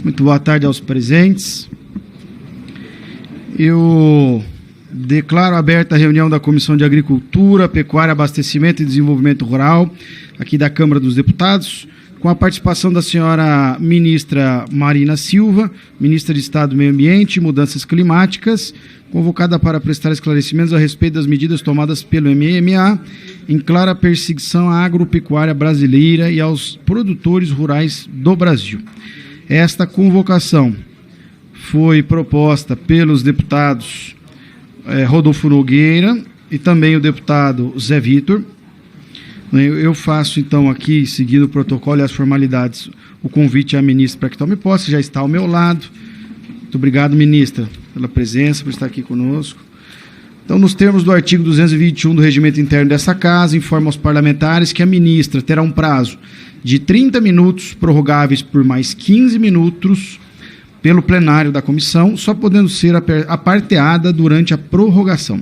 Muito boa tarde aos presentes. Eu declaro aberta a reunião da Comissão de Agricultura, Pecuária, Abastecimento e Desenvolvimento Rural, aqui da Câmara dos Deputados, com a participação da senhora ministra Marina Silva, ministra de Estado do Meio Ambiente e Mudanças Climáticas, convocada para prestar esclarecimentos a respeito das medidas tomadas pelo MMA em clara perseguição à agropecuária brasileira e aos produtores rurais do Brasil. Esta convocação foi proposta pelos deputados Rodolfo Nogueira e também o deputado Zé Vitor. Eu faço, então, aqui, seguindo o protocolo e as formalidades, o convite à ministra para que tome posse, já está ao meu lado. Muito obrigado, ministra, pela presença, por estar aqui conosco. Então, nos termos do artigo 221 do Regimento Interno dessa Casa, informa aos parlamentares que a ministra terá um prazo de 30 minutos, prorrogáveis por mais 15 minutos, pelo plenário da comissão, só podendo ser aparteada durante a prorrogação.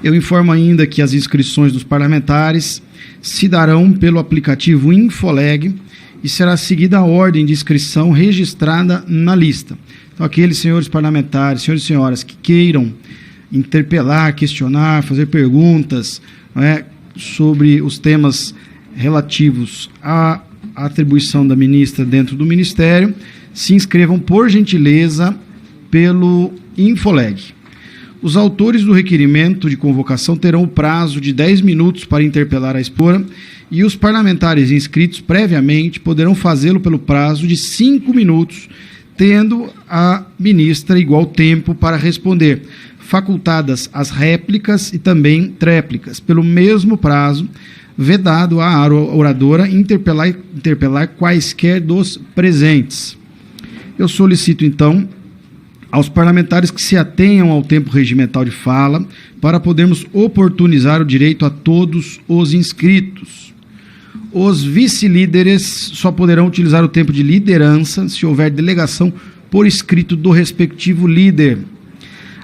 Eu informo ainda que as inscrições dos parlamentares se darão pelo aplicativo Infoleg e será seguida a ordem de inscrição registrada na lista. Então, aqueles senhores parlamentares, senhores e senhoras que queiram interpelar, questionar, fazer perguntas, sobre os temas relativos à atribuição da ministra dentro do Ministério, se inscrevam, por gentileza, pelo Infoleg. Os autores do requerimento de convocação terão o prazo de 10 minutos para interpelar a expor e os parlamentares inscritos previamente poderão fazê-lo pelo prazo de 5 minutos, tendo a ministra igual tempo para responder, facultadas as réplicas e também tréplicas, pelo mesmo prazo, vedado à oradora interpelar quaisquer dos presentes. Eu solicito, então, aos parlamentares que se atenham ao tempo regimental de fala, para podermos oportunizar o direito a todos os inscritos. Os vice-líderes só poderão utilizar o tempo de liderança se houver delegação por escrito do respectivo líder.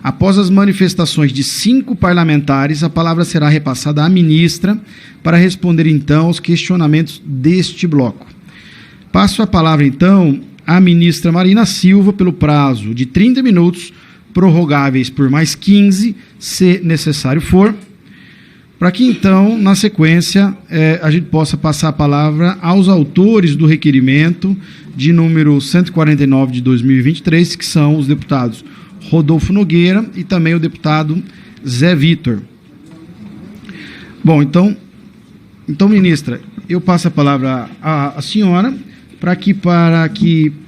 Após as manifestações de 5 parlamentares, a palavra será repassada à ministra para responder, então, aos questionamentos deste bloco. Passo a palavra, então, à ministra Marina Silva pelo prazo de 30 minutos, prorrogáveis por mais 15, se necessário for, para que, então, na sequência, a gente possa passar a palavra aos autores do requerimento de número 149 de 2023, que são os deputados Rodolfo Nogueira e também o deputado Zé Vitor. Bom, então, ministra, eu passo a palavra à senhora para que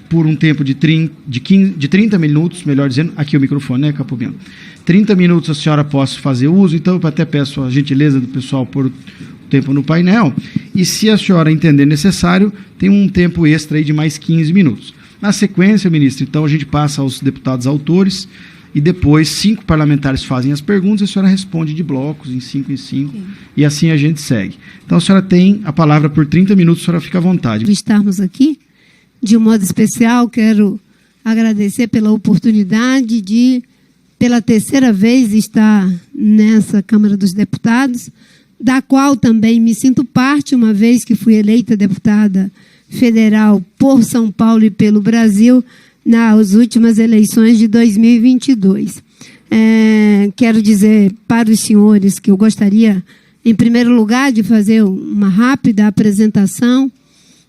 por um tempo de 30 minutos, melhor dizendo, aqui o microfone, né, Capobino? 30 minutos a senhora possa fazer uso, então eu até peço a gentileza do pessoal por tempo no painel, e se a senhora entender necessário, tem um tempo extra aí de mais 15 minutos. Na sequência, ministro, então a gente passa aos deputados autores e depois 5 parlamentares fazem as perguntas e a senhora responde de blocos, em 5 em 5, e assim a gente segue. Então a senhora tem a palavra por 30 minutos, a senhora fica à vontade. Estarmos aqui, de um modo especial, quero agradecer pela oportunidade de, pela terceira vez, estar nessa Câmara dos Deputados, da qual também me sinto parte, uma vez que fui eleita deputada federal por São Paulo e pelo Brasil nas últimas eleições de 2022. Quero dizer para os senhores que eu gostaria, em primeiro lugar, de fazer uma rápida apresentação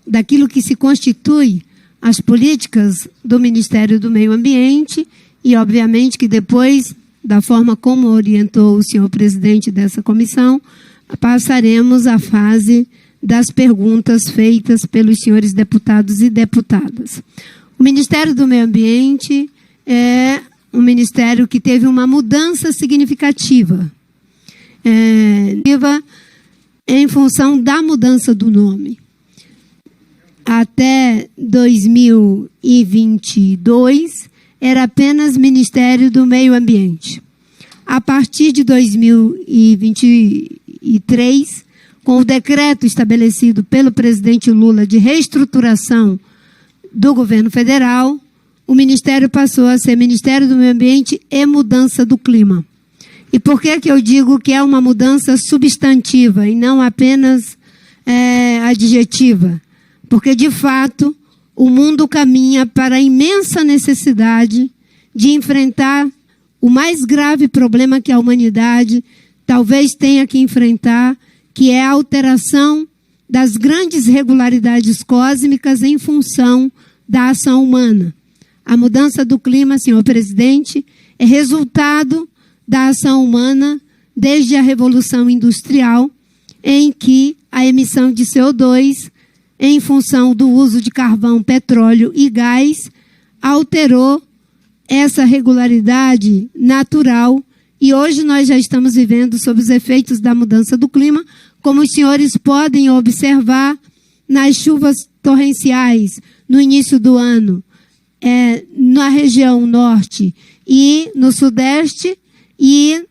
daquilo que se constitui as políticas do Ministério do Meio Ambiente e, obviamente, que depois, da forma como orientou o senhor presidente dessa comissão, passaremos à fase das perguntas feitas pelos senhores deputados e deputadas. O Ministério do Meio Ambiente é um ministério que teve uma mudança significativa em função da mudança do nome. Até 2022, era apenas Ministério do Meio Ambiente. A partir de 2023, com o decreto estabelecido pelo presidente Lula de reestruturação do governo federal, o Ministério passou a ser Ministério do Meio Ambiente e Mudança do Clima. E por que eu digo que é uma mudança substantiva e não apenas adjetiva? Porque, de fato, o mundo caminha para a imensa necessidade de enfrentar o mais grave problema que a humanidade talvez tenha que enfrentar, que é a alteração das grandes regularidades cósmicas em função da ação humana. A mudança do clima, senhor presidente, é resultado da ação humana desde a Revolução Industrial, em que a emissão de CO2, em função do uso de carvão, petróleo e gás, alterou essa regularidade natural, e hoje nós já estamos vivendo sob os efeitos da mudança do clima, como os senhores podem observar nas chuvas torrenciais no início do ano, na região norte e no sudeste, e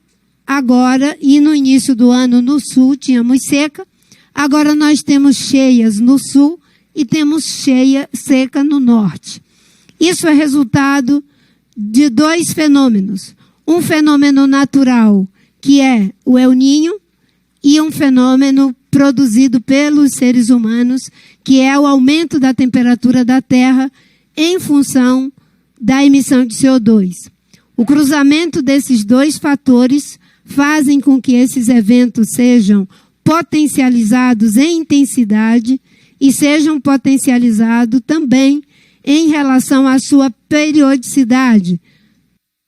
agora, e no início do ano no sul, tínhamos seca, agora nós temos cheias no sul e temos seca no norte. Isso é resultado de dois fenômenos. Um fenômeno natural, que é o El Niño, e um fenômeno produzido pelos seres humanos, que é o aumento da temperatura da Terra em função da emissão de CO2. O cruzamento desses dois fatores fazem com que esses eventos sejam potencializados em intensidade e sejam potencializados também em relação à sua periodicidade,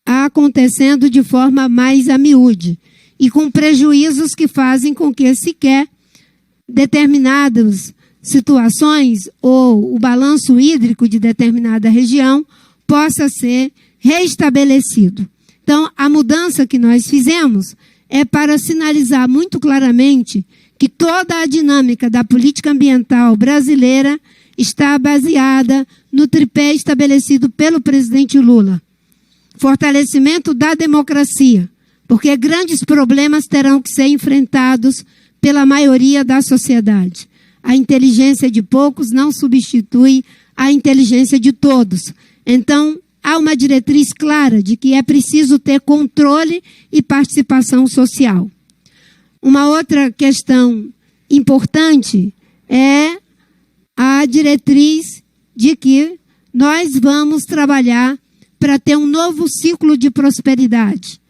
acontecendo de forma mais a miúde, e com prejuízos que fazem com que sequer determinadas situações ou o balanço hídrico de determinada região possa ser restabelecido. Então, a mudança que nós fizemos é para sinalizar muito claramente que toda a dinâmica da política ambiental brasileira está baseada no tripé estabelecido pelo presidente Lula. Fortalecimento da democracia, porque grandes problemas terão que ser enfrentados pela maioria da sociedade. A inteligência de poucos não substitui a inteligência de todos. Então, há uma diretriz clara de que é preciso ter controle e participação social. Uma outra questão importante é a diretriz de que nós vamos trabalhar para ter um novo ciclo de prosperidade.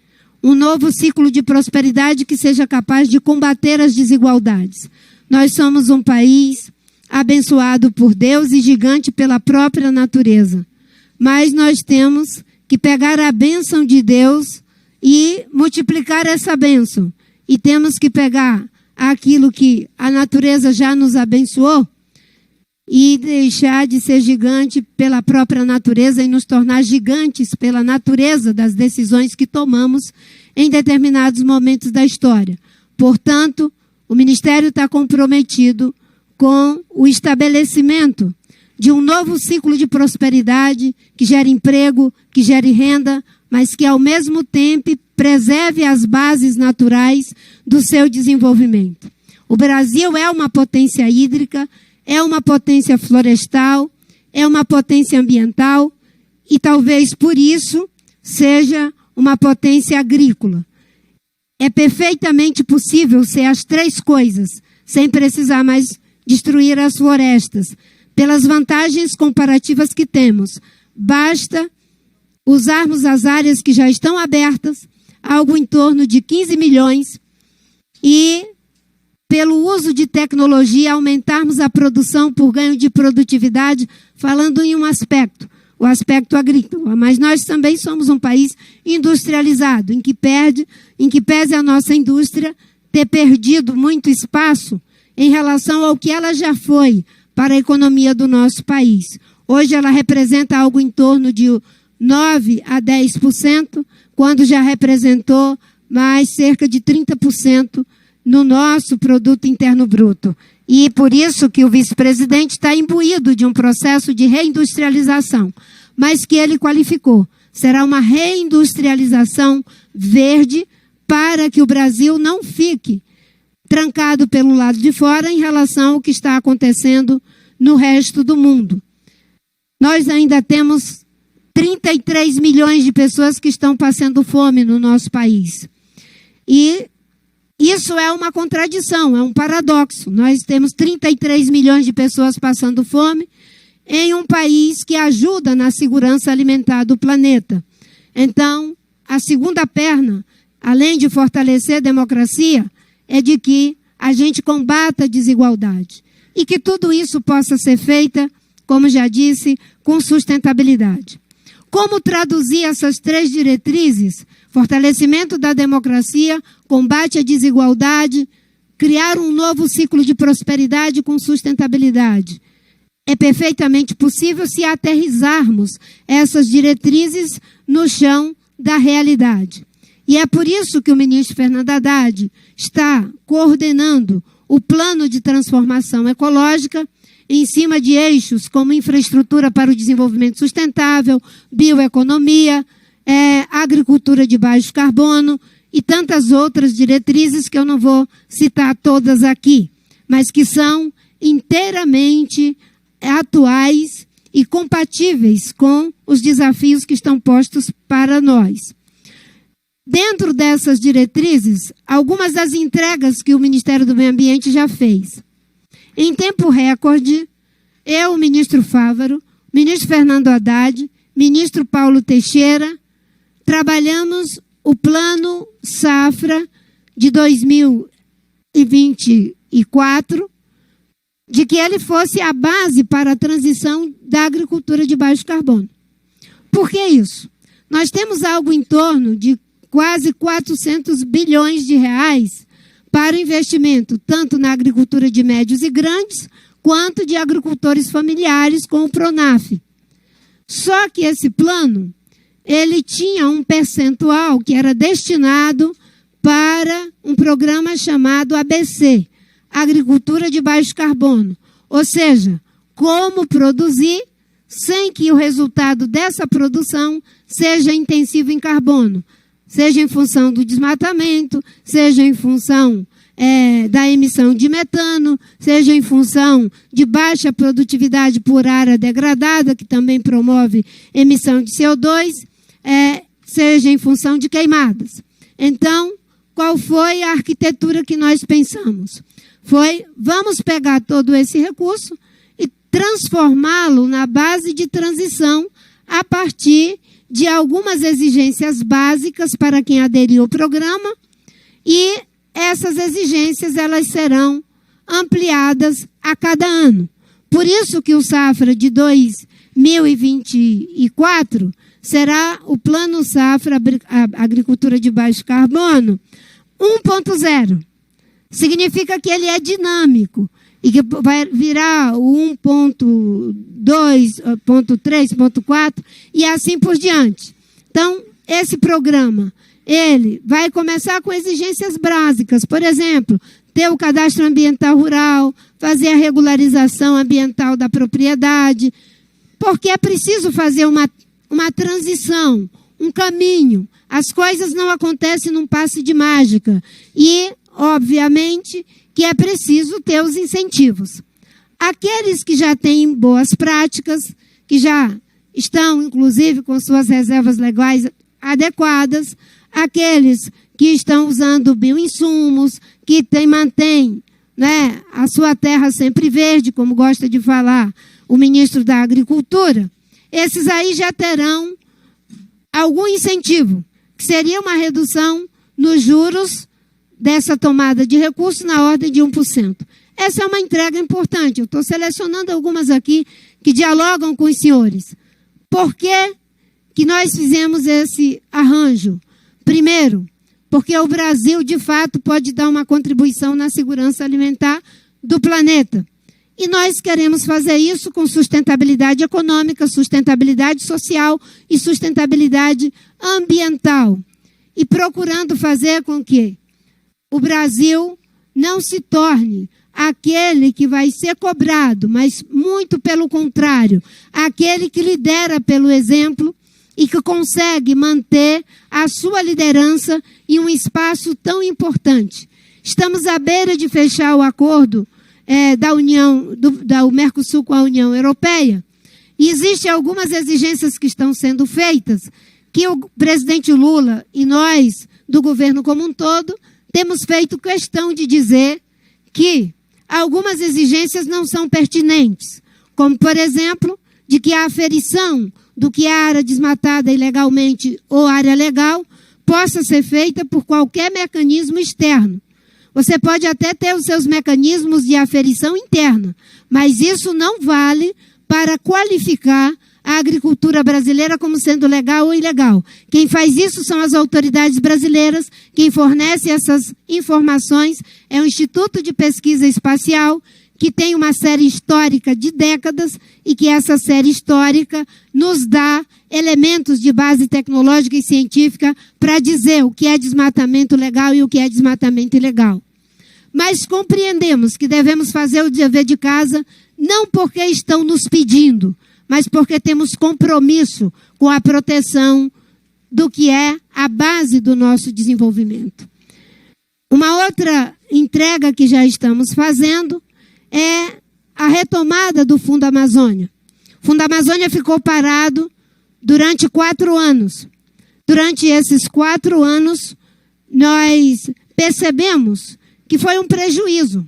Um novo ciclo de prosperidade que seja capaz de combater as desigualdades. Nós somos um país abençoado por Deus e gigante pela própria natureza. Mas nós temos que pegar a bênção de Deus e multiplicar essa bênção. E temos que pegar aquilo que a natureza já nos abençoou e deixar de ser gigante pela própria natureza e nos tornar gigantes pela natureza das decisões que tomamos em determinados momentos da história. Portanto, o Ministério está comprometido com o estabelecimento de um novo ciclo de prosperidade que gere emprego, que gere renda, mas que, ao mesmo tempo, preserve as bases naturais do seu desenvolvimento. O Brasil é uma potência hídrica, é uma potência florestal, é uma potência ambiental e, talvez por isso, seja uma potência agrícola. É perfeitamente possível ser as três coisas, sem precisar mais destruir as florestas, pelas vantagens comparativas que temos. Basta usarmos as áreas que já estão abertas, algo em torno de 15 milhões, e, pelo uso de tecnologia, aumentarmos a produção por ganho de produtividade, falando em um aspecto, o aspecto agrícola. Mas nós também somos um país industrializado, em que pese a nossa indústria ter perdido muito espaço em relação ao que ela já foi para a economia do nosso país. Hoje ela representa algo em torno de 9% a 10%, quando já representou mais cerca de 30% no nosso produto interno bruto. E por isso que o vice-presidente está imbuído de um processo de reindustrialização, mas que ele qualificou. Será uma reindustrialização verde para que o Brasil não fique trancado pelo lado de fora em relação ao que está acontecendo no resto do mundo. Nós ainda temos 33 milhões de pessoas que estão passando fome no nosso país. E isso é uma contradição, é um paradoxo. Nós temos 33 milhões de pessoas passando fome em um país que ajuda na segurança alimentar do planeta. Então, a segunda perna, além de fortalecer a democracia, é de que a gente combata a desigualdade. E que tudo isso possa ser feito, como já disse, com sustentabilidade. Como traduzir essas 3 diretrizes? Fortalecimento da democracia, combate à desigualdade, criar um novo ciclo de prosperidade com sustentabilidade. É perfeitamente possível se aterrissarmos essas diretrizes no chão da realidade. E é por isso que o ministro Fernando Haddad está coordenando o plano de transformação ecológica em cima de eixos como infraestrutura para o desenvolvimento sustentável, bioeconomia, agricultura de baixo carbono e tantas outras diretrizes que eu não vou citar todas aqui, mas que são inteiramente atuais e compatíveis com os desafios que estão postos para nós. Dentro dessas diretrizes, algumas das entregas que o Ministério do Meio Ambiente já fez. Em tempo recorde, eu, o ministro Fávaro, o ministro Fernando Haddad, ministro Paulo Teixeira, trabalhamos o Plano Safra de 2024, de que ele fosse a base para a transição da agricultura de baixo carbono. Por que isso? Nós temos algo em torno de quase 400 bilhões de reais para investimento, tanto na agricultura de médios e grandes, quanto de agricultores familiares com o PRONAF. Só que esse plano, ele tinha um percentual que era destinado para um programa chamado ABC, Agricultura de Baixo Carbono. Ou seja, como produzir sem que o resultado dessa produção seja intensivo em carbono, seja em função do desmatamento, seja em função da emissão de metano, seja em função de baixa produtividade por área degradada, que também promove emissão de CO2, seja em função de queimadas. Então, qual foi a arquitetura que nós pensamos? Vamos pegar todo esse recurso e transformá-lo na base de transição a partir de algumas exigências básicas para quem aderiu ao programa, e essas exigências elas serão ampliadas a cada ano. Por isso que o Safra de 2024 será o Plano Safra Agricultura de Baixo Carbono 1.0. Significa que ele é dinâmico e que vai virar o 1.2, 1.3, 1.4 e assim por diante. Então, esse programa, ele vai começar com exigências básicas. Por exemplo, ter o cadastro ambiental rural, fazer a regularização ambiental da propriedade, porque é preciso fazer uma transição, um caminho. As coisas não acontecem num passe de mágica. E, obviamente, que é preciso ter os incentivos. Aqueles que já têm boas práticas, que já estão, inclusive, com suas reservas legais adequadas, aqueles que estão usando bioinsumos, que mantêm, né, a sua terra sempre verde, como gosta de falar o ministro da Agricultura, esses aí já terão algum incentivo, que seria uma redução nos juros dessa tomada de recursos na ordem de 1%. Essa é uma entrega importante. Eu estou selecionando algumas aqui que dialogam com os senhores. Por que que nós fizemos esse arranjo? Primeiro, porque o Brasil, de fato, pode dar uma contribuição na segurança alimentar do planeta. E nós queremos fazer isso com sustentabilidade econômica, sustentabilidade social e sustentabilidade ambiental. E procurando fazer com que o Brasil não se torne aquele que vai ser cobrado, mas muito pelo contrário, aquele que lidera pelo exemplo e que consegue manter a sua liderança em um espaço tão importante. Estamos à beira de fechar o acordo do Mercosul com a União Europeia, e existem algumas exigências que estão sendo feitas, que o presidente Lula e nós, do governo como um todo, temos feito questão de dizer que algumas exigências não são pertinentes, como, por exemplo, de que a aferição do que é área desmatada ilegalmente ou área legal possa ser feita por qualquer mecanismo externo. Você pode até ter os seus mecanismos de aferição interna, mas isso não vale para qualificar a agricultura brasileira como sendo legal ou ilegal. Quem faz isso são as autoridades brasileiras, quem fornece essas informações é o Instituto de Pesquisa Espacial, que tem uma série histórica de décadas e que essa série histórica nos dá elementos de base tecnológica e científica para dizer o que é desmatamento legal e o que é desmatamento ilegal. Mas compreendemos que devemos fazer o dever de casa não porque estão nos pedindo, mas porque temos compromisso com a proteção do que é a base do nosso desenvolvimento. Uma outra entrega que já estamos fazendo é a retomada do Fundo Amazônia. O Fundo Amazônia ficou parado durante 4 anos. Durante esses 4 anos, nós percebemos que foi um prejuízo.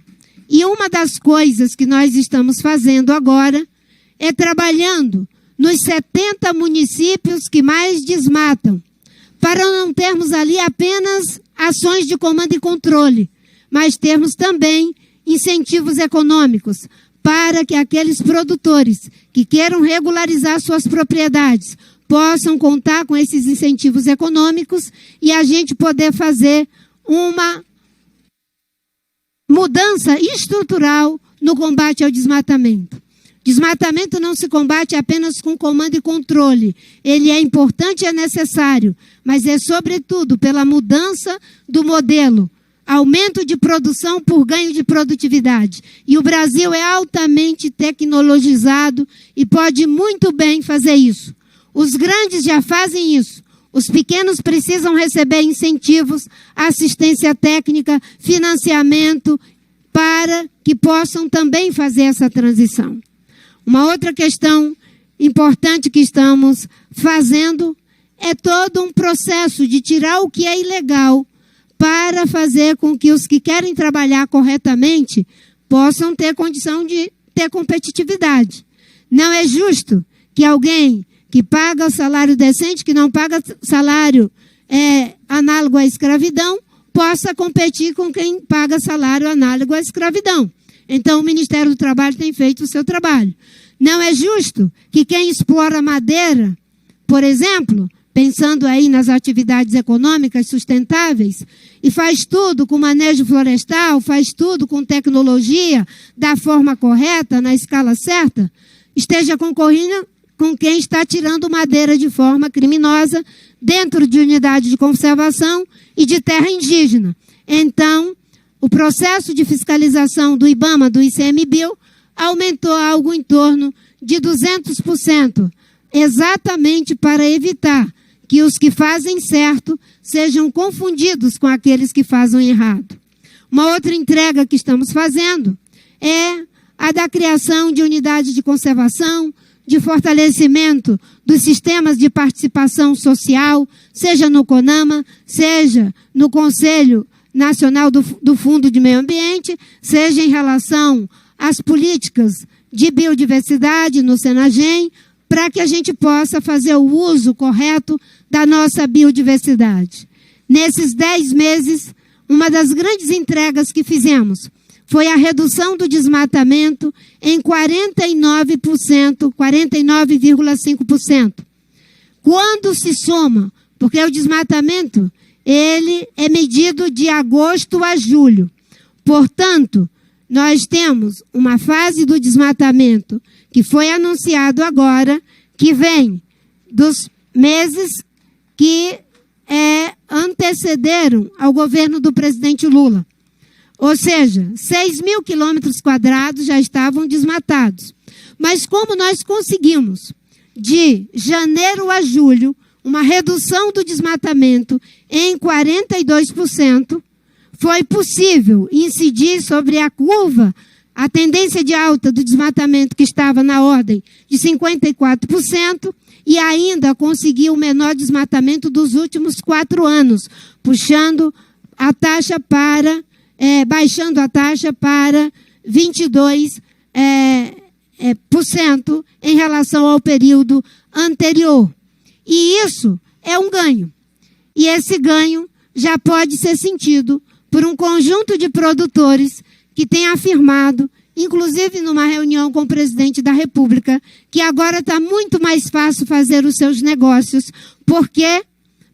E uma das coisas que nós estamos fazendo agora é trabalhando nos 70 municípios que mais desmatam, para não termos ali apenas ações de comando e controle, mas termos também incentivos econômicos para que aqueles produtores que queiram regularizar suas propriedades possam contar com esses incentivos econômicos e a gente poder fazer uma mudança estrutural no combate ao desmatamento. Desmatamento não se combate apenas com comando e controle. Ele é importante e é necessário, mas é, sobretudo, pela mudança do modelo. Aumento de produção por ganho de produtividade. E o Brasil é altamente tecnologizado e pode muito bem fazer isso. Os grandes já fazem isso. Os pequenos precisam receber incentivos, assistência técnica, financiamento, para que possam também fazer essa transição. Uma outra questão importante que estamos fazendo é todo um processo de tirar o que é ilegal para fazer com que os que querem trabalhar corretamente possam ter condição de ter competitividade. Não é justo que alguém que paga salário decente, que não paga salário análogo à escravidão, possa competir com quem paga salário análogo à escravidão. Então, o Ministério do Trabalho tem feito o seu trabalho. Não é justo que quem explora madeira, por exemplo, pensando aí nas atividades econômicas sustentáveis, e faz tudo com manejo florestal, faz tudo com tecnologia, da forma correta, na escala certa, esteja concorrendo com quem está tirando madeira de forma criminosa dentro de unidade de conservação e de terra indígena. Então, o processo de fiscalização do IBAMA, do ICMBio, aumentou algo em torno de 200%, exatamente para evitar que os que fazem certo sejam confundidos com aqueles que fazem errado. Uma outra entrega que estamos fazendo é a da criação de unidades de conservação, de fortalecimento dos sistemas de participação social, seja no CONAMA, seja no Conselho Nacional do Fundo de Meio Ambiente, seja em relação às políticas de biodiversidade no Senagem, para que a gente possa fazer o uso correto da nossa biodiversidade. Nesses 10 meses, uma das grandes entregas que fizemos foi a redução do desmatamento em 49%, 49,5%. Quando se soma, porque o desmatamento, ele é medido de agosto a julho. Portanto, nós temos uma fase do desmatamento que foi anunciado agora, que vem dos meses que antecederam ao governo do presidente Lula. Ou seja, 6.000 quilômetros quadrados já estavam desmatados. Mas como nós conseguimos, de janeiro a julho, uma redução do desmatamento em 42%, foi possível incidir sobre a curva, a tendência de alta do desmatamento que estava na ordem de 54%, e ainda conseguir o menor desmatamento dos últimos 4 anos, puxando a taxa para, baixando a taxa para 22 em relação ao período anterior. E isso é um ganho. E esse ganho já pode ser sentido por um conjunto de produtores que têm afirmado, inclusive numa reunião com o presidente da República, que agora está muito mais fácil fazer os seus negócios. Por quê?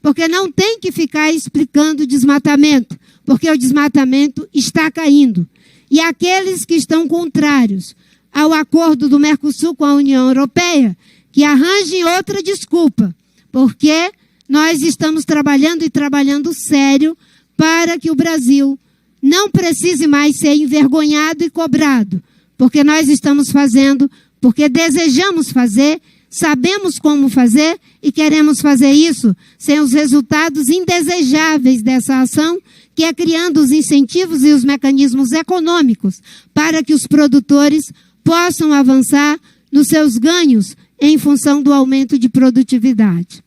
Porque não tem que ficar explicando o desmatamento, porque o desmatamento está caindo. E aqueles que estão contrários ao acordo do Mercosul com a União Europeia, que arranjem outra desculpa, porque nós estamos trabalhando e trabalhando sério para que o Brasil não precise mais ser envergonhado e cobrado, porque nós estamos fazendo, porque desejamos fazer, sabemos como fazer e queremos fazer isso sem os resultados indesejáveis dessa ação, que é criando os incentivos e os mecanismos econômicos para que os produtores possam avançar nos seus ganhos em função do aumento de produtividade.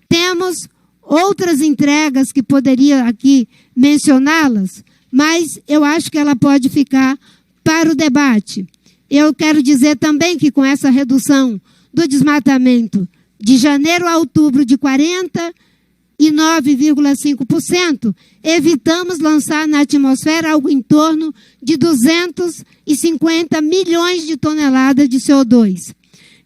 Temos outras entregas que poderia aqui mencioná-las, mas eu acho que ela pode ficar para o debate. Eu quero dizer também que com essa redução do desmatamento de janeiro a outubro de 49,5%, evitamos lançar na atmosfera algo em torno de 250 milhões de toneladas de CO2.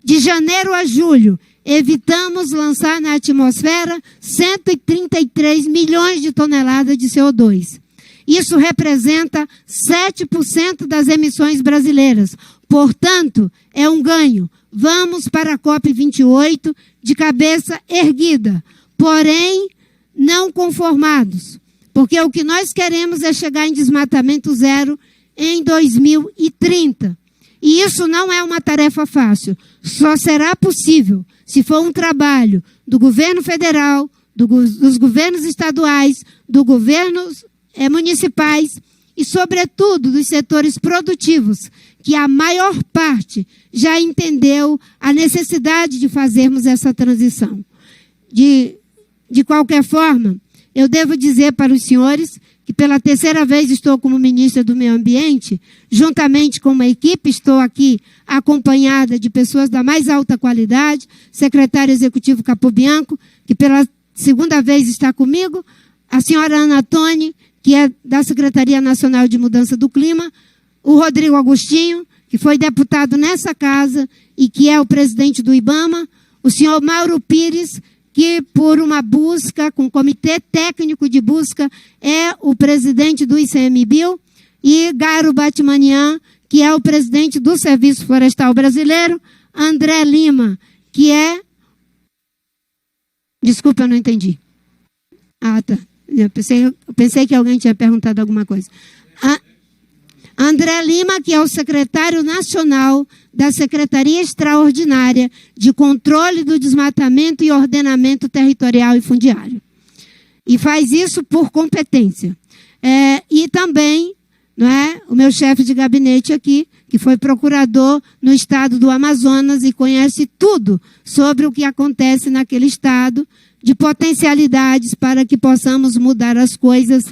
De janeiro a julho, evitamos lançar na atmosfera 133 milhões de toneladas de CO2. Isso representa 7% das emissões brasileiras. Portanto, é um ganho. Vamos para a COP28 de cabeça erguida, porém não conformados, porque o que nós queremos é chegar em desmatamento zero em 2030. E isso não é uma tarefa fácil. Só será possível se for um trabalho do governo federal, dos governos estaduais, dos governos municipais e, sobretudo, dos setores produtivos, que a maior parte já entendeu a necessidade de fazermos essa transição. De qualquer forma, eu devo dizer para os senhores que pela terceira vez estou como ministra do Meio Ambiente, juntamente com uma equipe, estou aqui acompanhada de pessoas da mais alta qualidade, secretário executivo Capobianco, que pela segunda vez está comigo, a senhora Ana Toni, que é da Secretaria Nacional de Mudança do Clima, o Rodrigo Agostinho, que foi deputado nessa casa e que é o presidente do IBAMA, o senhor Mauro Pires, que por uma busca, com o Comitê Técnico de Busca, é o presidente do ICMBio, e Garo Batmanian, que é o presidente do Serviço Florestal Brasileiro, André Lima, que é... Desculpa, eu não entendi. Ah, tá. Eu pensei que alguém tinha perguntado alguma coisa. André Lima, que é o secretário nacional da Secretaria Extraordinária de Controle do Desmatamento e Ordenamento Territorial e Fundiário. E faz isso por competência. E também, não é, o meu chefe de gabinete aqui, que foi procurador no estado do Amazonas e conhece tudo sobre o que acontece naquele estado, de potencialidades para que possamos mudar as coisas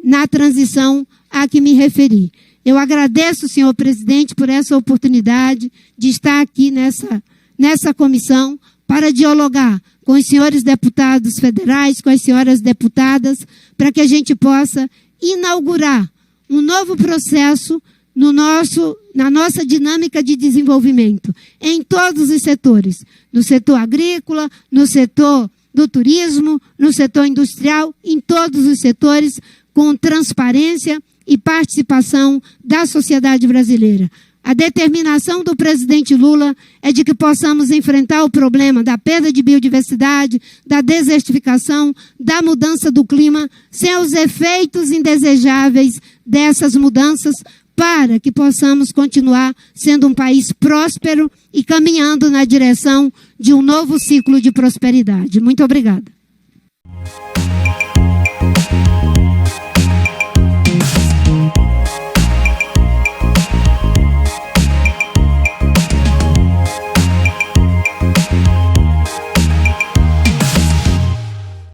na transição a que me referi. Eu agradeço, senhor presidente, por essa oportunidade de estar aqui nessa comissão para dialogar com os senhores deputados federais, com as senhoras deputadas, para que a gente possa inaugurar um novo processo na nossa dinâmica de desenvolvimento, em todos os setores, no setor agrícola, no setor do turismo, no setor industrial, em todos os setores, com transparência e participação da sociedade brasileira. A determinação do presidente Lula é de que possamos enfrentar o problema da perda de biodiversidade, da desertificação, da mudança do clima, sem os efeitos indesejáveis dessas mudanças, para que possamos continuar sendo um país próspero e caminhando na direção de um novo ciclo de prosperidade. Muito obrigada.